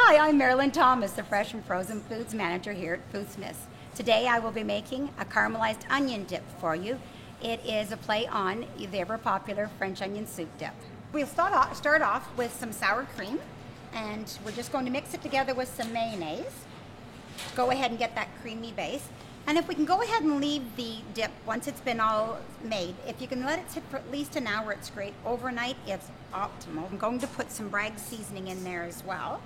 Hi, I'm Marilyn Thomas, the Fresh and Frozen Foods Manager here at Foodsmiths. Today I will be making a caramelized onion dip for you. It is a play on the ever popular French onion soup dip. We'll start off with some sour cream, and we're just going to mix it together with some mayonnaise. Go ahead and get that creamy base. And if we can go ahead and leave the dip once it's been all made, if you can let it sit for at least an hour, it's great. Overnight, it's optimal. I'm going to put some Bragg's seasoning in there as well.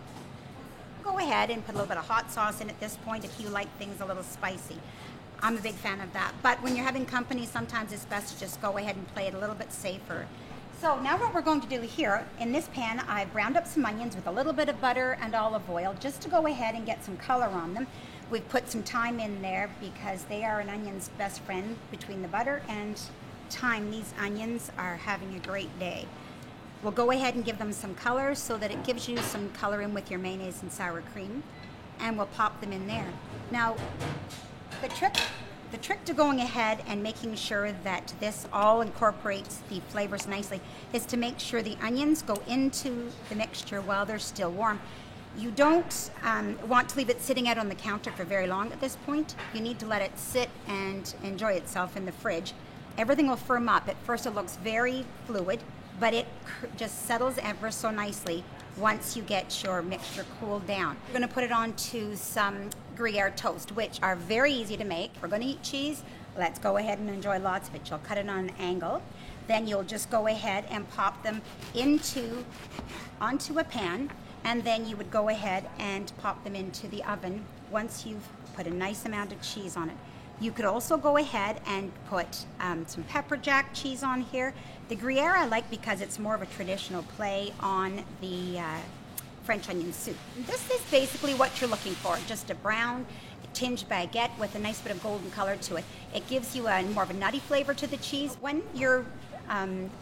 Go ahead and put a little bit of hot sauce in at this point if you like things a little spicy. I'm a big fan of that. But when you're having company, sometimes it's best to just go ahead and play it a little bit safer. So now what we're going to do here, in this pan, I've browned up some onions with a little bit of butter and olive oil just to go ahead and get some color on them. We've put some thyme in there because they are an onion's best friend. Between the butter and thyme, these onions are having a great day. We'll go ahead and give them some color so that it gives you some color in with your mayonnaise and sour cream, and we'll pop them in there. Now, the trick to going ahead and making sure that this all incorporates the flavors nicely is to make sure the onions go into the mixture while they're still warm. You don't want to leave it sitting out on the counter for very long at this point. You need to let it sit and enjoy itself in the fridge. Everything will firm up. At first it looks very fluid, but it just settles ever so nicely once you get your mixture cooled down. We're going to put it onto some Gruyere toast, which are very easy to make. We're going to eat cheese. Let's go ahead and enjoy lots of it. You'll cut it on an angle. Then you'll just go ahead and pop them onto a pan, and then you would go ahead and pop them into the oven once you've put a nice amount of cheese on it. You could also go ahead and put some pepper jack cheese on here. The Gruyere I like because it's more of a traditional play on the French onion soup. This is basically what you're looking for, just a brown tinged baguette with a nice bit of golden color to it. It gives you more of a nutty flavor to the cheese. When your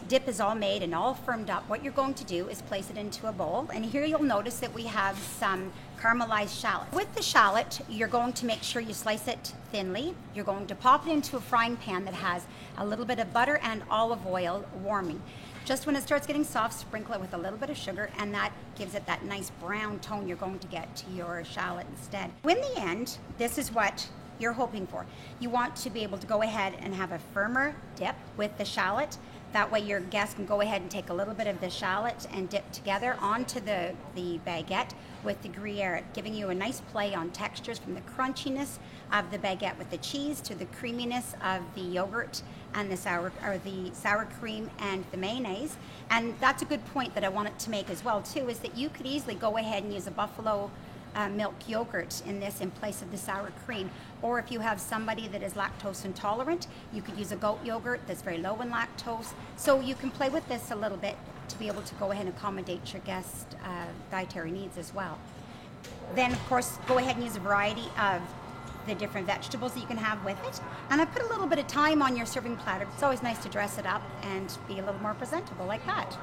dip is all made and all firmed up, what you're going to do is place it into a bowl, and here you'll notice that we have some caramelized shallot. With the shallot, you're going to make sure you slice it thinly. You're going to pop it into a frying pan that has a little bit of butter and olive oil warming. Just when it starts getting soft, sprinkle it with a little bit of sugar, and that gives it that nice brown tone you're going to get to your shallot instead. In the end, this is what you're hoping for. You want to be able to go ahead and have a firmer dip with the shallot. That way your guests can go ahead and take a little bit of the shallot and dip together onto the baguette with the Gruyere, giving you a nice play on textures from the crunchiness of the baguette with the cheese to the creaminess of the yogurt and the sour cream and the mayonnaise. And that's a good point that I wanted to make as well too, is that you could easily go ahead and use a buffalo milk yogurt in this in place of the sour cream. Or if you have somebody that is lactose intolerant, you could use a goat yogurt that's very low in lactose. So you can play with this a little bit to be able to go ahead and accommodate your guests' dietary needs as well. Then, of course, go ahead and use a variety of the different vegetables that you can have with it. And I put a little bit of thyme on your serving platter. It's always nice to dress it up and be a little more presentable like that.